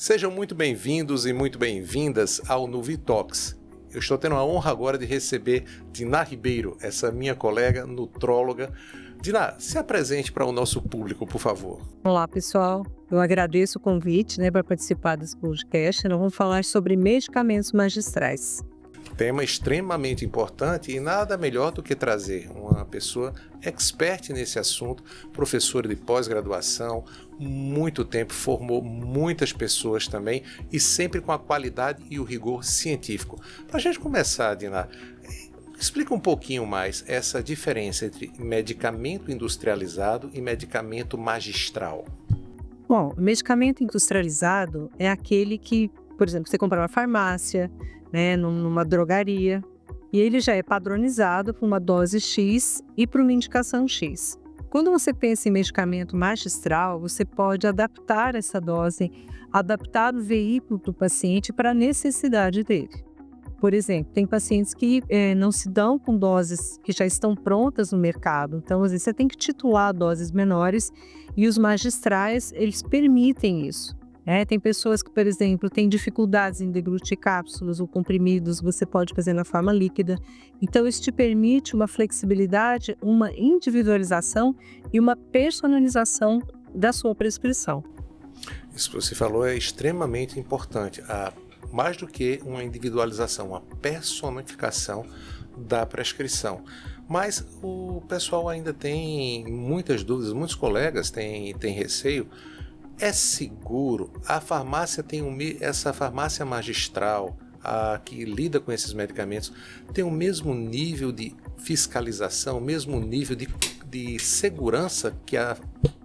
Sejam muito bem-vindos e muito bem-vindas ao Nuvitox. Eu estou tendo a honra agora de receber Diná Ribeiro, essa minha colega nutróloga. Diná, se apresente para o nosso público, por favor. Olá, pessoal. Eu agradeço o convite, para participar desse podcast. Nós vamos falar sobre medicamentos magistrais. Tema extremamente importante e nada melhor do que trazer uma pessoa expert nesse assunto, professora de pós-graduação, muito tempo, formou muitas pessoas também e sempre com a qualidade e o rigor científico. Para a gente começar, Diná, explica um pouquinho mais essa diferença entre medicamento industrializado e medicamento magistral. Bom, o medicamento industrializado é aquele que, por exemplo, você compra na farmácia, numa drogaria, e ele já é padronizado para uma dose X e para uma indicação X. Quando você pensa em medicamento magistral, você pode adaptar essa dose, adaptar o veículo do paciente para a necessidade dele. Por exemplo, tem pacientes que não se dão com doses que já estão prontas no mercado, então às vezes você tem que titular doses menores e os magistrais, eles permitem isso. Tem pessoas que, por exemplo, têm dificuldades em deglutir cápsulas ou comprimidos, você pode fazer na forma líquida. Então, isso te permite uma flexibilidade, uma individualização e uma personalização da sua prescrição. Isso que você falou é extremamente importante. Mais do que uma individualização, uma personificação da prescrição. Mas o pessoal ainda tem muitas dúvidas, muitos colegas têm receio. É seguro? A farmácia tem essa farmácia magistral, a que lida com esses medicamentos, tem o mesmo nível de fiscalização, o mesmo nível de segurança que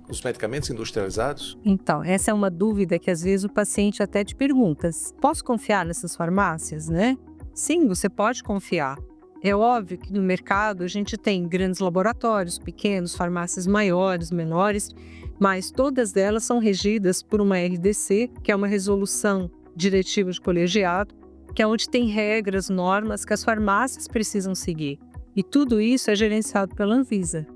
os medicamentos industrializados? Então, essa é uma dúvida que às vezes o paciente até te pergunta: posso confiar nessas farmácias, Sim, você pode confiar. É óbvio que no mercado a gente tem grandes laboratórios, pequenos, farmácias maiores, menores, mas todas elas são regidas por uma RDC, que é uma resolução diretiva de colegiado, que é onde tem regras, normas que as farmácias precisam seguir. E tudo isso é gerenciado pela Anvisa.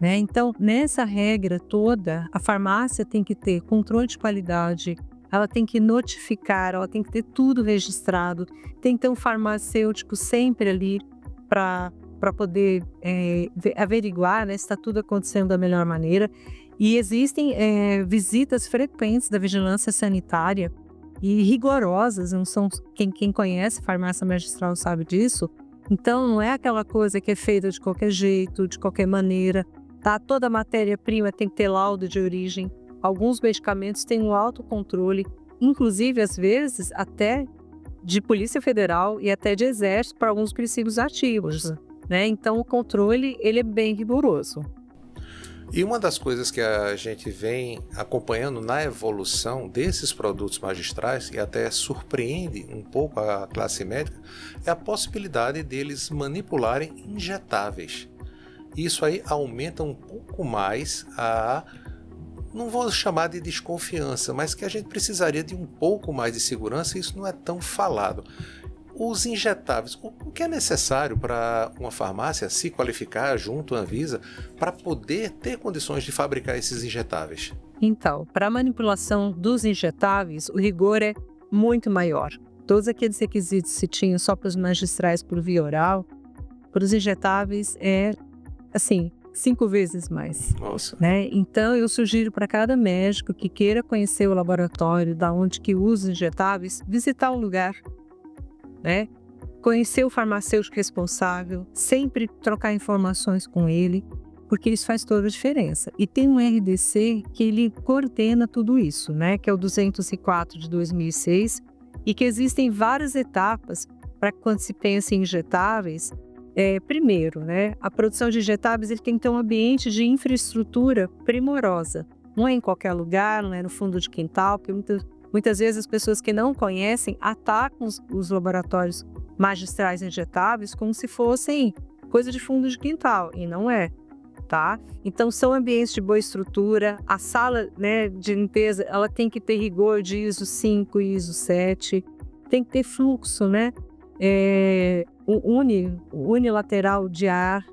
Então, nessa regra toda, a farmácia tem que ter controle de qualidade, ela tem que notificar, ela tem que ter tudo registrado, tem que ter um farmacêutico sempre ali para poder averiguar se está tudo acontecendo da melhor maneira. E existem visitas frequentes da vigilância sanitária e rigorosas, não são, quem conhece farmácia magistral sabe disso. Então não é aquela coisa que é feita de qualquer jeito, de qualquer maneira. Toda a matéria-prima tem que ter laudo de origem. Alguns medicamentos têm um autocontrole, inclusive às vezes até de Polícia Federal e até de Exército para alguns princípios ativos. Então o controle ele é bem rigoroso. E uma das coisas que a gente vem acompanhando na evolução desses produtos magistrais e até surpreende um pouco a classe médica é a possibilidade deles manipularem injetáveis. Isso aí aumenta um pouco mais não vou chamar de desconfiança, mas que a gente precisaria de um pouco mais de segurança e isso não é tão falado. Os injetáveis, o que é necessário para uma farmácia se qualificar junto à Anvisa para poder ter condições de fabricar esses injetáveis? Então, para a manipulação dos injetáveis, o rigor é muito maior. Todos aqueles requisitos que se tinham só para os magistrais por via oral, para os injetáveis é, 5 vezes mais. Nossa. Então, eu sugiro para cada médico que queira conhecer o laboratório, da onde que usa os injetáveis, visitar o lugar, conhecer o farmacêutico responsável, sempre trocar informações com ele, porque isso faz toda a diferença. E tem um RDC que ele coordena tudo isso, que é o 204 de 2006, e que existem várias etapas para quando se pensa em injetáveis. Primeiro, a produção de injetáveis ele tem que ter um ambiente de infraestrutura primorosa. Não é em qualquer lugar, não é no fundo de quintal, porque muitas vezes as pessoas que não conhecem atacam os laboratórios magistrais injetáveis como se fossem coisa de fundo de quintal, e não é, Então são ambientes de boa estrutura, a sala de limpeza ela tem que ter rigor de ISO 5 e ISO 7, tem que ter fluxo, unilateral de ar,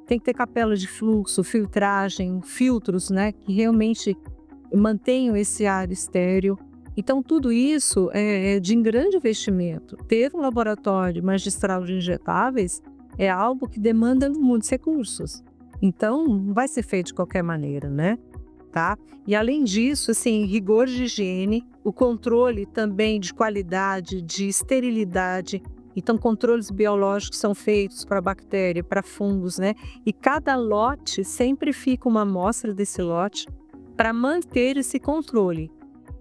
Tem que ter capela de fluxo, filtragem, filtros, que realmente mantenham esse ar estéril. Então, tudo isso é de grande investimento. Ter um laboratório magistral de injetáveis é algo que demanda muitos recursos. Então, não vai ser feito de qualquer maneira, né? Tá? E além disso, assim, rigor de higiene, o controle também de qualidade, de esterilidade. Então, controles biológicos são feitos para bactéria, para fungos, né? E cada lote sempre fica uma amostra desse lote para manter esse controle.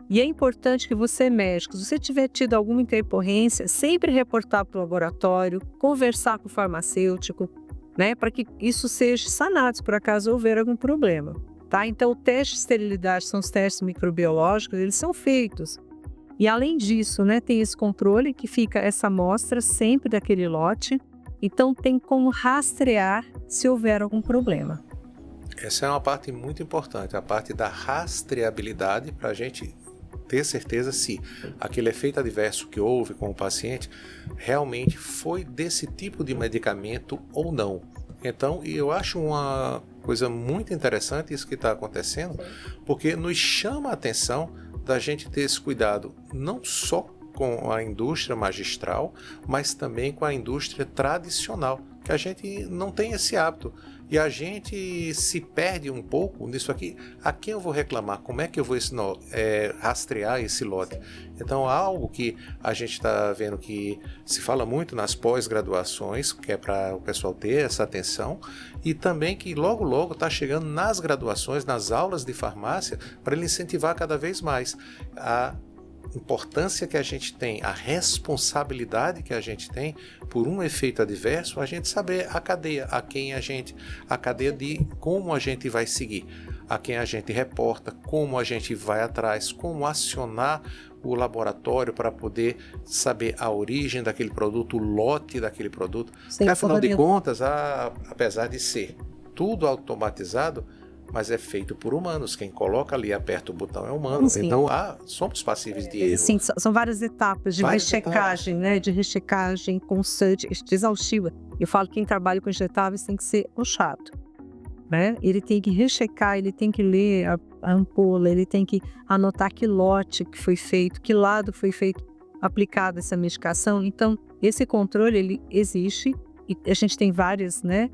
E é importante que você, médico, se você tiver tido alguma intercorrência, sempre reportar para o laboratório, conversar com o farmacêutico, né? Para que isso seja sanado, se por acaso houver algum problema. Tá? Então, o teste de esterilidade são os testes microbiológicos, eles são feitos. E além disso, né, tem esse controle que fica essa amostra sempre daquele lote. Então, tem como rastrear se houver algum problema. Essa é uma parte muito importante, a parte da rastreabilidade, para a gente ter certeza se aquele efeito adverso que houve com o paciente realmente foi desse tipo de medicamento ou não. Então, eu acho uma coisa muito interessante isso que está acontecendo, porque nos chama a atenção da gente ter esse cuidado não só com a indústria magistral, mas também com a indústria tradicional, que a gente não tem esse hábito. E a gente se perde um pouco nisso aqui. A quem eu vou reclamar? Como é que eu vou rastrear esse lote? Então, algo que a gente está vendo que se fala muito nas pós-graduações, que é para o pessoal ter essa atenção, e também que logo, logo está chegando nas graduações, nas aulas de farmácia, para ele incentivar cada vez mais a importância que a gente tem, a responsabilidade que a gente tem por um efeito adverso, a gente saber a cadeia, a cadeia de como a gente vai seguir, a quem a gente reporta, como a gente vai atrás, como acionar o laboratório para poder saber a origem daquele produto, o lote daquele produto. Porque, afinal de contas, apesar de ser tudo automatizado, mas é feito por humanos. Quem coloca ali, aperta o botão é humano. Sim. Então, somos passíveis de erro. Sim, são várias etapas de rechecagem, né? De rechecagem constante, exaustiva. Eu falo que quem trabalha com injetáveis tem que ser o chato, né? Ele tem que rechecar, ele tem que ler a ampola, ele tem que anotar que lote que foi feito, que lado foi feito, aplicada essa medicação. Então, esse controle, ele existe e a gente tem várias, né?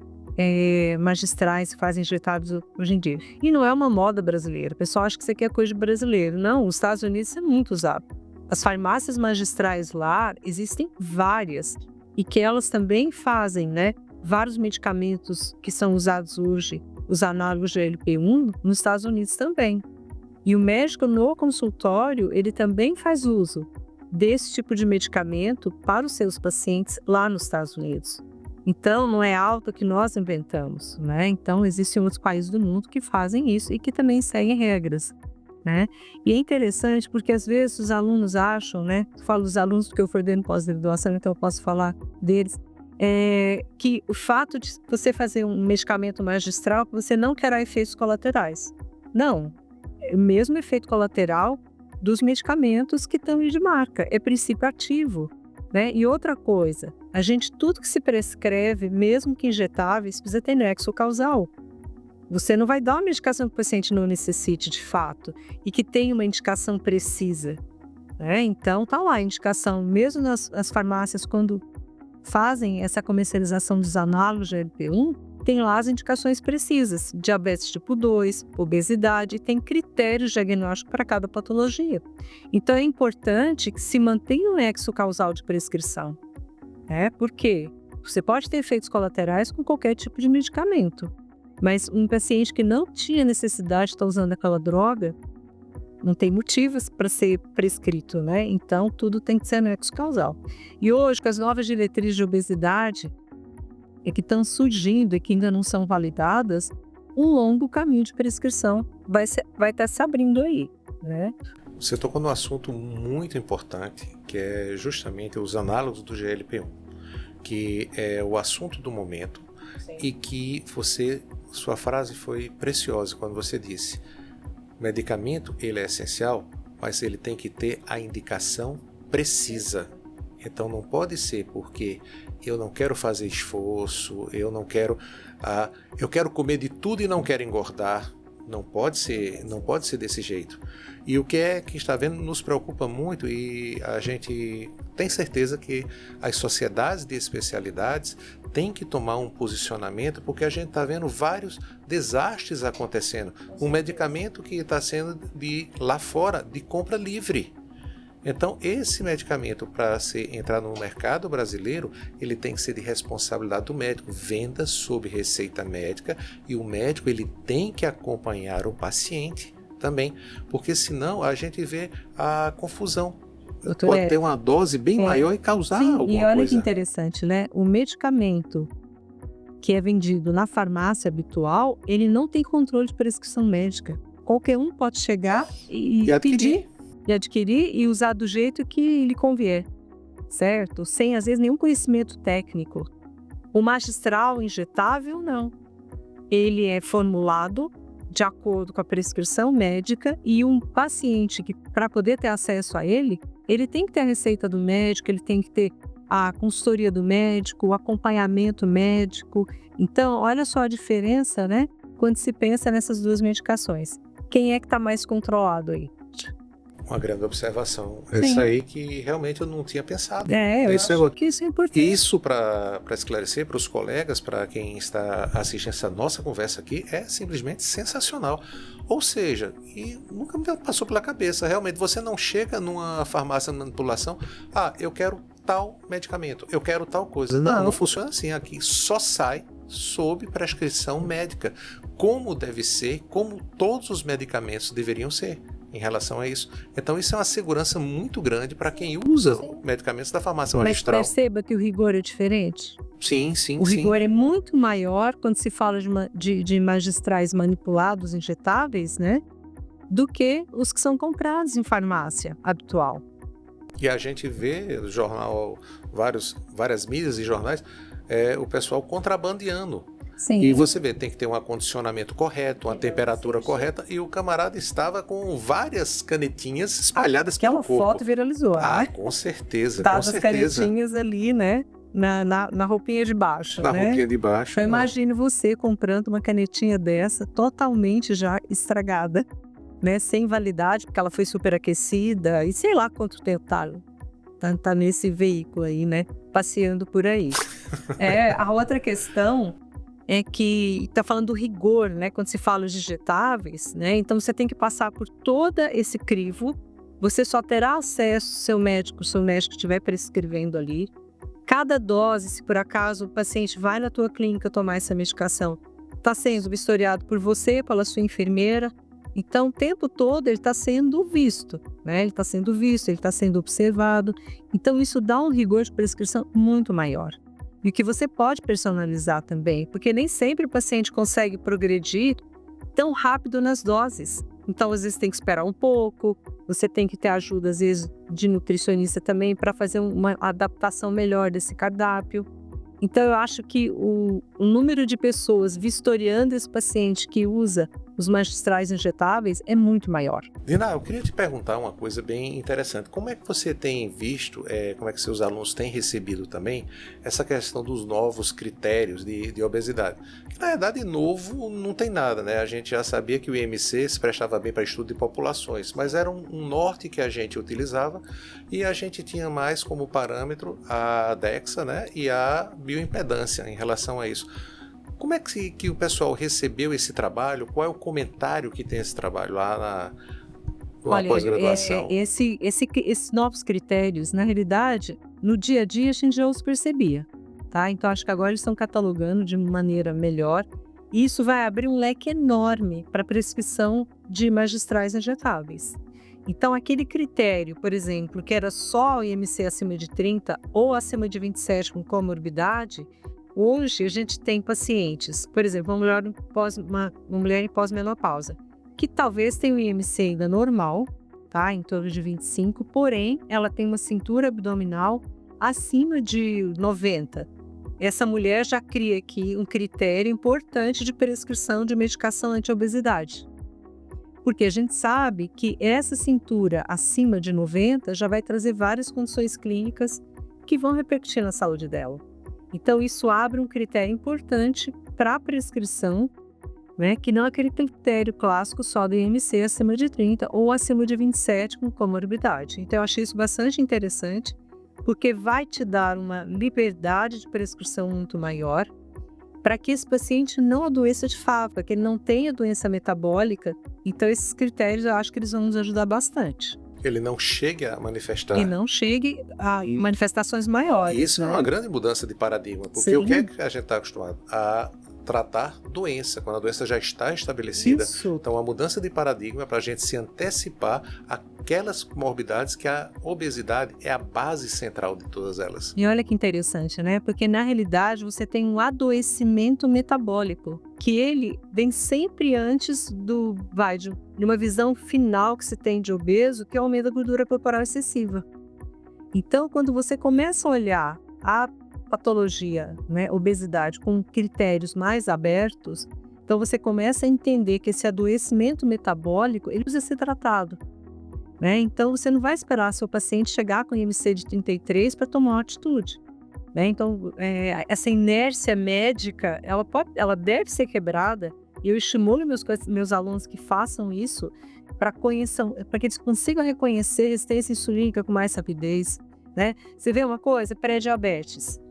Magistrais que fazem injetáveis hoje em dia. E não é uma moda brasileira. O pessoal acha que isso aqui é coisa de brasileiro. Não, os Estados Unidos é muito usado. As farmácias magistrais lá, existem várias. E que elas também fazem, né, vários medicamentos que são usados hoje, os análogos de GLP-1, nos Estados Unidos também. E o médico no consultório, ele também faz uso desse tipo de medicamento para os seus pacientes lá nos Estados Unidos. Então, não é algo que nós inventamos, né? Então, existem outros países do mundo que fazem isso e que também seguem regras, né? E é interessante porque, às vezes, os alunos acham, né? Eu falo dos alunos porque eu coordeno pós-graduação, então eu posso falar deles, que o fato de você fazer um medicamento magistral, você não quer efeitos colaterais. Não, é o mesmo efeito colateral dos medicamentos que estão de marca, é princípio ativo. Né? E outra coisa, tudo que se prescreve, mesmo que injetáveis, precisa ter nexo causal. Você não vai dar uma medicação que o paciente não necessite de fato e que tenha uma indicação precisa. Né? Então, tá lá a indicação, mesmo nas farmácias, quando fazem essa comercialização dos análogos de GLP-1, tem lá as indicações precisas, diabetes tipo 2, obesidade, tem critérios diagnósticos para cada patologia. Então é importante que se mantenha o nexo causal de prescrição, né? Porque você pode ter efeitos colaterais com qualquer tipo de medicamento, mas um paciente que não tinha necessidade de estar usando aquela droga, não tem motivos para ser prescrito, né? Então tudo tem que ser nexo causal. E hoje, com as novas diretrizes de obesidade, que estão surgindo e que ainda não são validadas, um longo caminho de prescrição vai estar se abrindo aí, né? Você tocou num assunto muito importante, que é justamente os análogos do GLP-1, que é o assunto do momento. Sim. E que sua frase foi preciosa quando você disse: o medicamento ele é essencial, mas ele tem que ter a indicação precisa. Então não pode ser porque eu não quero fazer esforço, eu quero comer de tudo e não quero engordar. Não pode ser desse jeito. E o que está vendo nos preocupa muito, e a gente tem certeza que as sociedades de especialidades têm que tomar um posicionamento, porque a gente está vendo vários desastres acontecendo. Um medicamento que está sendo lá fora de compra livre. Então, esse medicamento, para entrar no mercado brasileiro, ele tem que ser de responsabilidade do médico, venda sob receita médica, e o médico ele tem que acompanhar o paciente também, porque senão a gente vê a confusão. Doutor Pode Érico, ter uma dose bem maior e causar sim, alguma e olha coisa. que interessante, né? O medicamento que é vendido na farmácia habitual, ele não tem controle de prescrição médica. Qualquer um pode chegar e pedir e adquirir e usar do jeito que lhe convier, certo? Sem, às vezes, nenhum conhecimento técnico. O magistral injetável, não. Ele é formulado de acordo com a prescrição médica, e um paciente que, para poder ter acesso a ele tem que ter a receita do médico, ele tem que ter a consultoria do médico, o acompanhamento médico. Então, olha só a diferença, né? Quando se pensa nessas duas medicações. Quem é que está mais controlado aí? Uma grande observação. Sim. Isso aí que realmente eu não tinha pensado. Eu acho que isso é importante. Isso, para esclarecer para os colegas, para quem está assistindo essa nossa conversa aqui, é simplesmente sensacional. Ou seja, e nunca me passou pela cabeça, realmente, você não chega numa farmácia de manipulação, eu quero tal medicamento, eu quero tal coisa. Não funciona assim. Aqui só sai sob prescrição médica, como deve ser, como todos os medicamentos deveriam ser em relação a isso. Então isso é uma segurança muito grande para quem usa medicamentos da farmácia magistral. Mas perceba que o rigor é diferente. Sim. O rigor é muito maior quando se fala de magistrais manipulados, injetáveis, né? Do que os que são comprados em farmácia habitual. E a gente vê no jornal, várias mídias e jornais, o pessoal contrabandeando. Sim. E você vê, tem que ter um acondicionamento correto, uma temperatura correta, e o camarada estava com várias canetinhas espalhadas pelo corpo. Aquela foto viralizou, né? Com certeza, Tava as canetinhas ali, né? Na roupinha de baixo, Na né? roupinha de baixo. Então imagine você comprando uma canetinha dessa, totalmente já estragada, né? Sem validade, porque ela foi superaquecida, e sei lá quanto tempo tá nesse veículo aí, né? Passeando por aí. A outra questão é que está falando do rigor, né? Quando se fala de injetáveis, né? Então você tem que passar por todo esse crivo. Você só terá acesso ao seu médico, se o médico estiver prescrevendo ali. Cada dose, se por acaso o paciente vai na tua clínica tomar essa medicação, está sendo vistoriado por você, pela sua enfermeira. Então, o tempo todo ele está sendo visto, né? Ele está sendo visto, ele está sendo observado. Então, isso dá um rigor de prescrição muito maior. E que você pode personalizar também, porque nem sempre o paciente consegue progredir tão rápido nas doses. Então, às vezes, tem que esperar um pouco, você tem que ter ajuda, às vezes, de nutricionista também para fazer uma adaptação melhor desse cardápio. Então, eu acho que o número de pessoas vistoriando esse paciente que usa os magistrais injetáveis é muito maior. Dina, eu queria te perguntar uma coisa bem interessante. Como é que você tem visto, como é que seus alunos têm recebido também essa questão dos novos critérios de obesidade? Que, na verdade, novo não tem nada, né? A gente já sabia que o IMC se prestava bem para estudo de populações, mas era um norte que a gente utilizava, e a gente tinha mais como parâmetro a DEXA, né? E a bioimpedância em relação a isso. Como é que o pessoal recebeu esse trabalho? Qual é o comentário que tem esse trabalho lá na pós-graduação? Esses novos critérios, na realidade, no dia a dia a gente já os percebia, tá? Então acho que agora eles estão catalogando de maneira melhor, e isso vai abrir um leque enorme para a prescrição de magistrais injetáveis. Então aquele critério, por exemplo, que era só o IMC acima de 30 ou acima de 27 com comorbidade, hoje a gente tem pacientes, por exemplo, uma mulher em pós-menopausa, que talvez tenha o IMC ainda normal, tá? Em torno de 25, porém ela tem uma cintura abdominal acima de 90. Essa mulher já cria aqui um critério importante de prescrição de medicação anti-obesidade. Porque a gente sabe que essa cintura acima de 90 já vai trazer várias condições clínicas que vão repercutir na saúde dela. Então, isso abre um critério importante para a prescrição né? Que não é aquele critério clássico só do IMC acima de 30 ou acima de 27 com comorbidade. Então, eu achei isso bastante interessante, porque vai te dar uma liberdade de prescrição muito maior para que esse paciente não adoeça de fato, que ele não tenha doença metabólica. Então, esses critérios eu acho que eles vão nos ajudar bastante. Ele não chegue a manifestar. E não chegue a manifestações maiores. Isso né? é uma grande mudança de paradigma, porque Sim. o que é que a gente está acostumado? A tratar doença, quando a doença já está estabelecida. Isso. Então, a mudança de paradigma é para a gente se antecipar aquelas comorbidades que a obesidade é a base central de todas elas. E olha que interessante, né? Porque na realidade você tem um adoecimento metabólico, que ele vem sempre antes de uma visão final que se tem de obeso, que é o aumento da gordura corporal excessiva. Então, quando você começa a olhar a patologia, né, obesidade, com critérios mais abertos, então você começa a entender que esse adoecimento metabólico, ele precisa ser tratado. Né? Então, você não vai esperar seu paciente chegar com IMC de 33 para tomar uma atitude. Né? Então, essa inércia médica, ela deve ser quebrada, e eu estimulo meus alunos que façam isso para que eles consigam reconhecer resistência insulínica com mais rapidez. Né? Você vê uma coisa, pré-diabetes.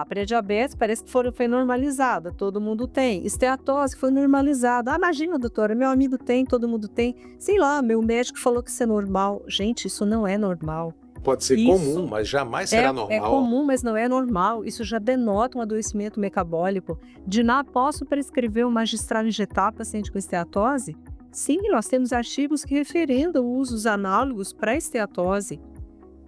Pré-diabetes parece que foi normalizada, todo mundo tem. Esteatose foi normalizada. Imagina, doutora, meu amigo tem, todo mundo tem. Sei lá, meu médico falou que isso é normal. Gente, isso não é normal. Pode ser comum, mas jamais será normal. É comum, mas não é normal. Isso já denota um adoecimento metabólico. Posso prescrever um magistral injetável paciente com esteatose? Sim, nós temos artigos que referendam usos análogos para esteatose,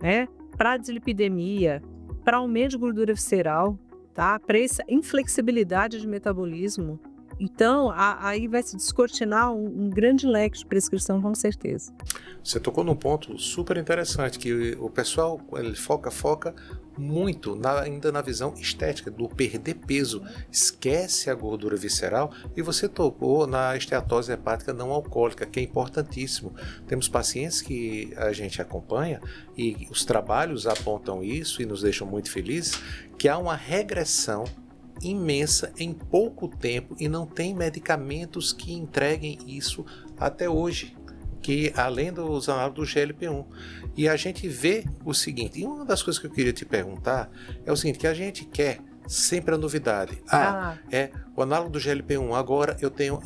né? Para dislipidemia, para aumento de gordura visceral, tá? Para essa inflexibilidade de metabolismo. Então, aí vai se descortinar um grande leque de prescrição, com certeza. Você tocou num ponto super interessante, que o pessoal ele foca muito ainda na visão estética, do perder peso, esquece a gordura visceral, e você tocou na esteatose hepática não alcoólica, que é importantíssimo. Temos pacientes que a gente acompanha e os trabalhos apontam isso e nos deixam muito felizes, que há uma regressão imensa em pouco tempo e não tem medicamentos que entreguem isso até hoje, que além dos análogos do GLP-1. E a gente vê o seguinte, e uma das coisas que eu queria te perguntar é o seguinte, que a gente quer sempre a novidade. É o análogo do GLP-1, agora eu tenho,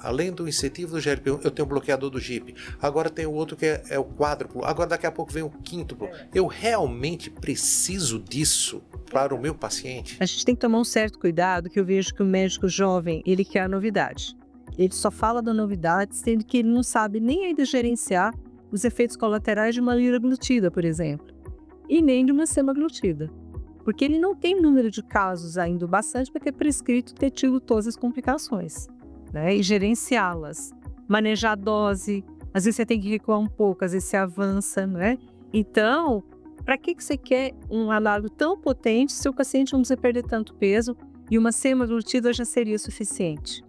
além do incentivo do GLP-1, eu tenho o bloqueador do GIP, agora tem o outro que é o quádruplo, agora daqui a pouco vem o quíntuplo. Eu realmente preciso disso para o meu paciente? A gente tem que tomar um certo cuidado, que eu vejo que o médico jovem, ele quer a novidade. Ele só fala da novidade, sendo que ele não sabe nem ainda gerenciar os efeitos colaterais de uma liraglutida, por exemplo, e nem de uma semaglutida. Porque ele não tem número de casos ainda bastante para ter prescrito ter tido todas as complicações, né? E gerenciá-las. Manejar a dose, às vezes você tem que recuar um pouco, às vezes você avança, né? Então, para que você quer um análogo tão potente se o paciente não precisa perder tanto peso e uma semaglutida já seria suficiente,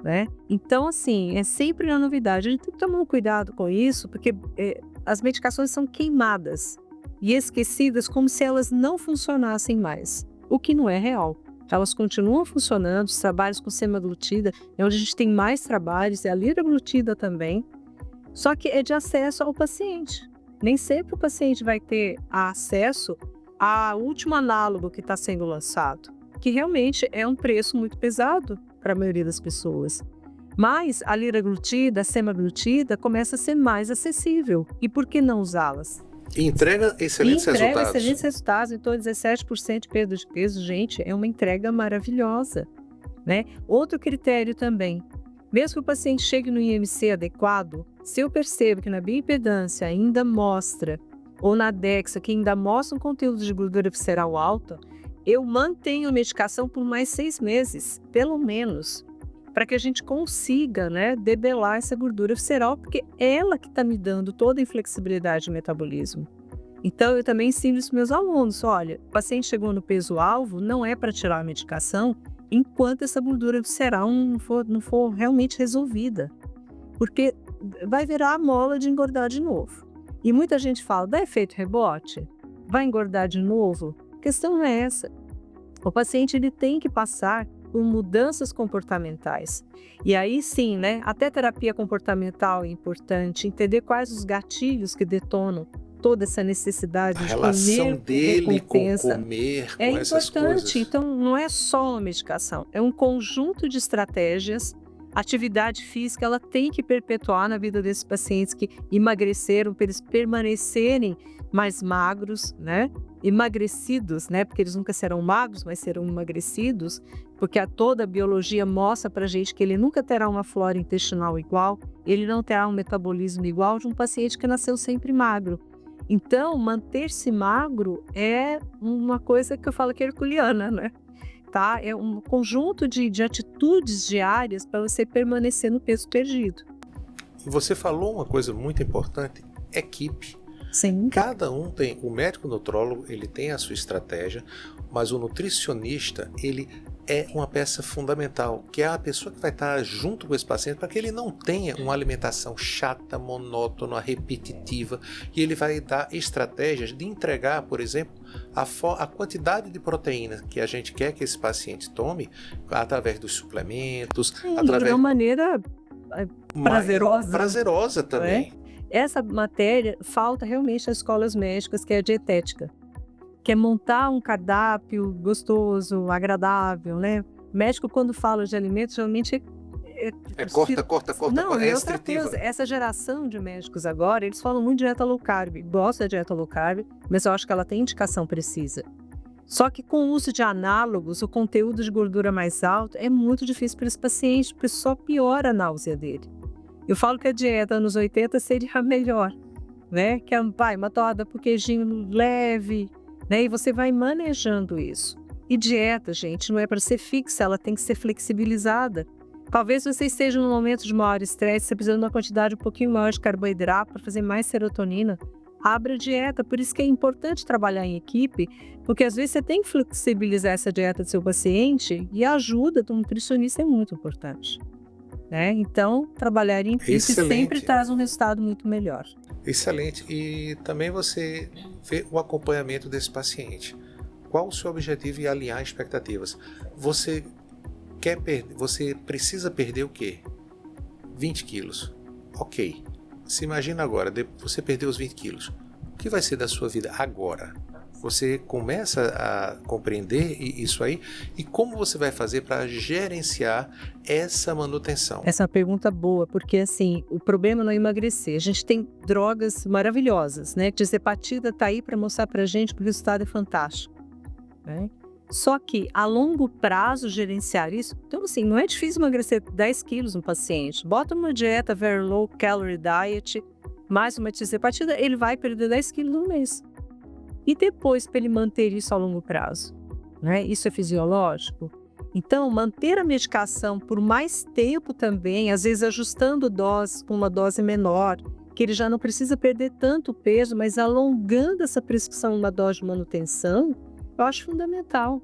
né? Então, assim, é sempre uma novidade. A gente tem que tomar um cuidado com isso, porque as medicações são queimadas e esquecidas como se elas não funcionassem mais, o que não é real. Elas continuam funcionando, os trabalhos com semaglutida, é onde a gente tem mais trabalhos, é a liraglutida também, só que é de acesso ao paciente. Nem sempre o paciente vai ter acesso ao último análogo que está sendo lançado, que realmente é um preço muito pesado para a maioria das pessoas. Mas a liraglutida, a semaglutida, começa a ser mais acessível. E por que não usá-las? E entrega excelentes resultados. Entrega excelentes resultados, em torno de 17% de perda de peso. Gente, é uma entrega maravilhosa, né? Outro critério também, mesmo que o paciente chegue no IMC adequado, se eu percebo que na bioimpedância ainda mostra, ou na DEXA, que ainda mostra um conteúdo de gordura visceral alta, eu mantenho a medicação por mais 6 meses, pelo menos, para que a gente consiga, né, debelar essa gordura visceral, porque é ela que está me dando toda a inflexibilidade do metabolismo. Então, eu também ensino isso para meus alunos. Olha, o paciente chegou no peso-alvo, não é para tirar a medicação enquanto essa gordura visceral não for realmente resolvida. Porque vai virar a mola de engordar de novo. E muita gente fala, dá efeito rebote? Vai engordar de novo? A questão não é essa. O paciente ele tem que passar por mudanças comportamentais. E aí sim, né? Até terapia comportamental é importante, entender quais os gatilhos que detonam toda essa A necessidade de relação comer por dele com recompensa. comer, É com essas importante, coisas. então não é só uma medicação, é um conjunto de estratégias. A atividade física ela tem que perpetuar na vida desses pacientes que emagreceram, para eles permanecerem mais magros, né? Emagrecidos, né? Porque eles nunca serão magros, mas serão emagrecidos, porque toda a biologia mostra para a gente que ele nunca terá uma flora intestinal igual, ele não terá um metabolismo igual de um paciente que nasceu sempre magro. Então, manter-se magro é uma coisa que eu falo que é herculeana, né? Tá? É um conjunto de atitudes diárias para você permanecer no peso perdido. Você falou uma coisa muito importante, equipe. Sim. Cada um tem, o médico nutrólogo, ele tem a sua estratégia, mas o nutricionista, ele é uma peça fundamental, que é a pessoa que vai estar junto com esse paciente para que ele não tenha uma alimentação chata, monótona, repetitiva, e ele vai dar estratégias de entregar, por exemplo, a quantidade de proteína que a gente quer que esse paciente tome através dos suplementos, De uma maneira prazerosa. Prazerosa também. Essa matéria falta realmente nas escolas médicas, que é a dietética, que é montar um cardápio gostoso, agradável, né? O médico, quando fala de alimentos, geralmente Corta, não, é e outra restritiva. coisa, essa geração de médicos agora, eles falam muito de dieta low carb, gosta da dieta low carb, mas eu acho que ela tem indicação precisa. Só que com o uso de análogos, o conteúdo de gordura mais alto é muito difícil para esse paciente, porque só piora a náusea dele. Eu falo que a dieta anos 80 seria a melhor, né? Que é uma torrada por queijinho leve, né? E você vai manejando isso. E dieta, gente, não é para ser fixa, ela tem que ser flexibilizada. Talvez você esteja num momento de maior estresse, você precisa de uma quantidade um pouquinho maior de carboidrato para fazer mais serotonina. Abra a dieta, por isso que é importante trabalhar em equipe, porque às vezes você tem que flexibilizar essa dieta do seu paciente e a ajuda do nutricionista é muito importante. Né? Então, trabalhar em equipe sempre traz um resultado muito melhor. Excelente. E também você vê o acompanhamento desse paciente. Qual o seu objetivo e alinhar expectativas? Você precisa perder o quê? 20 quilos. Ok. Se imagina agora, você perdeu os 20 quilos. O que vai ser da sua vida agora? Você começa a compreender isso aí e como você vai fazer para gerenciar essa manutenção? Essa é uma pergunta boa, porque assim, o problema não é emagrecer. A gente tem drogas maravilhosas, né? Que a hepatida está aí para mostrar para a gente que o resultado é fantástico, né? Só que a longo prazo gerenciar isso, então assim, não é difícil emagrecer 10 quilos no paciente. Bota uma dieta very low calorie diet, mais uma hepatida, ele vai perder 10 quilos no mês. E depois, para ele manter isso a longo prazo, né? Isso é fisiológico? Então, manter a medicação por mais tempo também, às vezes ajustando doses com uma dose menor, que ele já não precisa perder tanto peso, mas alongando essa prescrição numa dose de manutenção, eu acho fundamental.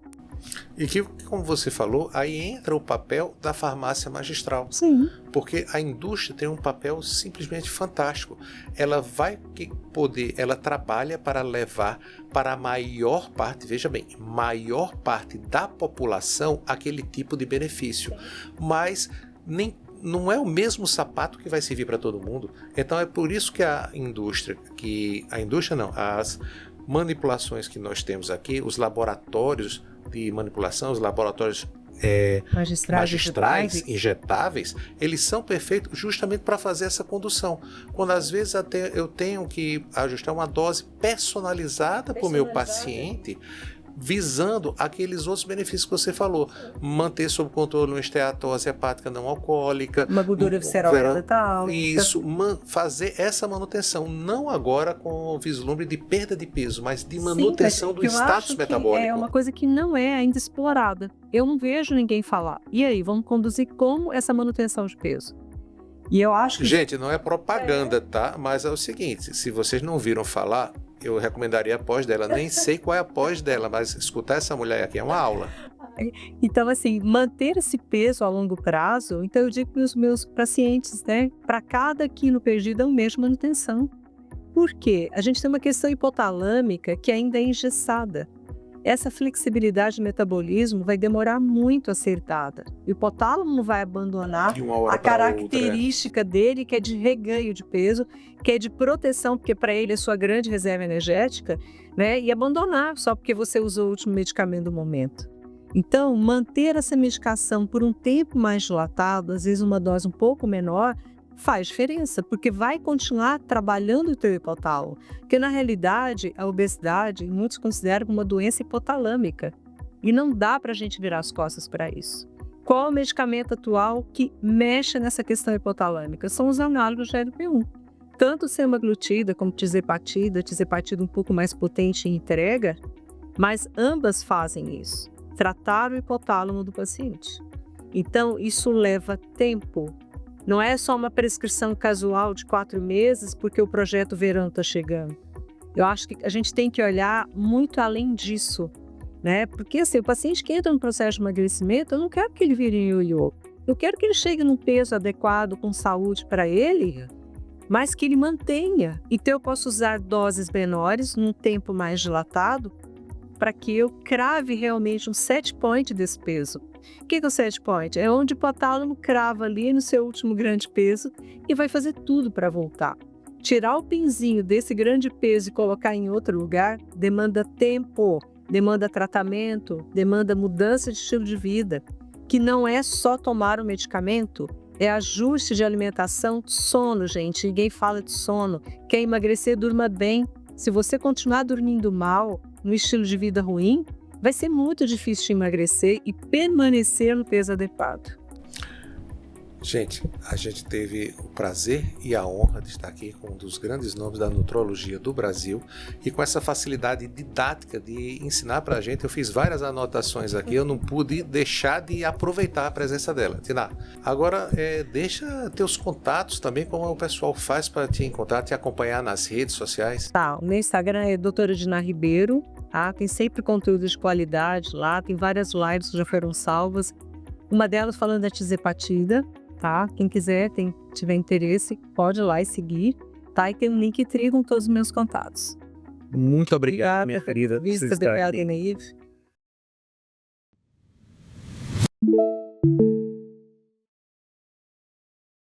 E que, como você falou, aí entra o papel da farmácia magistral. Sim. Porque a indústria tem um papel simplesmente fantástico. Ela ela trabalha para levar para a maior parte, veja bem, maior parte da população aquele tipo de benefício. Mas não é o mesmo sapato que vai servir para todo mundo. Então é por isso que as manipulações que nós temos aqui, os laboratórios de manipulação, os laboratórios magistrais injetáveis, eles são perfeitos justamente para fazer essa condução. Quando às vezes até eu tenho que ajustar uma dose personalizada para o meu paciente, visando aqueles outros benefícios que você falou. Manter sob controle uma esteatose hepática não alcoólica. Uma gordura visceral letal. Isso, fazer essa manutenção. Não agora com o vislumbre de perda de peso, mas de manutenção do status metabólico. É uma coisa que não é ainda explorada. Eu não vejo ninguém falar. E aí, vamos conduzir como essa manutenção de peso? E eu acho que... Gente, não é propaganda, tá? Mas é o seguinte, se vocês não viram falar, eu recomendaria a pós dela. Nem sei qual é a pós dela, mas escutar essa mulher aqui é uma aula. Então, assim, manter esse peso a longo prazo, então eu digo para os meus pacientes, né? Para cada quilo perdido é um mês de manutenção. Por quê? A gente tem uma questão hipotalâmica que ainda é engessada. essa flexibilidade de metabolismo vai demorar muito a ser dada. O hipotálamo não vai abandonar De uma hora a para outra. característica dele, que é de reganho de peso, que é de proteção, porque para ele é sua grande reserva energética, né? E abandonar só porque você usou o último medicamento do momento. Então, manter essa medicação por um tempo mais dilatado, às vezes uma dose um pouco menor, faz diferença, porque vai continuar trabalhando o teu hipotálamo. Porque, na realidade, a obesidade, muitos consideram como uma doença hipotalâmica. E não dá para a gente virar as costas para isso. Qual o medicamento atual que mexe nessa questão hipotalâmica? São os análogos de GLP-1. Tanto semaglutida como tizepatida um pouco mais potente em entrega, mas ambas fazem isso. Tratar o hipotálamo do paciente. Então, isso leva tempo. Não é só uma prescrição casual de 4 meses porque o projeto verão está chegando. Eu acho que a gente tem que olhar muito além disso, né? Porque assim, o paciente que entra no processo de emagrecimento, eu não quero que ele vire ioiô. Eu quero que ele chegue num peso adequado, com saúde para ele, mas que ele mantenha. Então eu posso usar doses menores, num tempo mais dilatado, para que eu crave realmente um set point desse peso. O que é o set point? É onde o hipotálamo crava ali no seu último grande peso e vai fazer tudo para voltar. Tirar o pinzinho desse grande peso e colocar em outro lugar demanda tempo, demanda tratamento, demanda mudança de estilo de vida, que não é só tomar o medicamento, é ajuste de alimentação, sono, gente. Ninguém fala de sono. Quer emagrecer, durma bem. Se você continuar dormindo mal, no estilo de vida ruim, vai ser muito difícil de emagrecer e permanecer no peso adequado. Gente, a gente teve o prazer e a honra de estar aqui com um dos grandes nomes da nutrologia do Brasil e com essa facilidade didática de ensinar para a gente. Eu fiz várias anotações aqui, eu não pude deixar de aproveitar a presença dela. Tina, agora deixa teus contatos também, como o pessoal faz para te encontrar, te acompanhar nas redes sociais. Tá, o meu Instagram é doutora Dina Ribeiro, tá? Tem sempre conteúdo de qualidade lá, tem várias lives que já foram salvas. Uma delas falando da tizepatida. Tá? Quem quiser, tiver interesse, pode ir lá e seguir, tá? E tem um Linktree com todos os meus contatos. Muito obrigado, minha querida. Vista de Naive.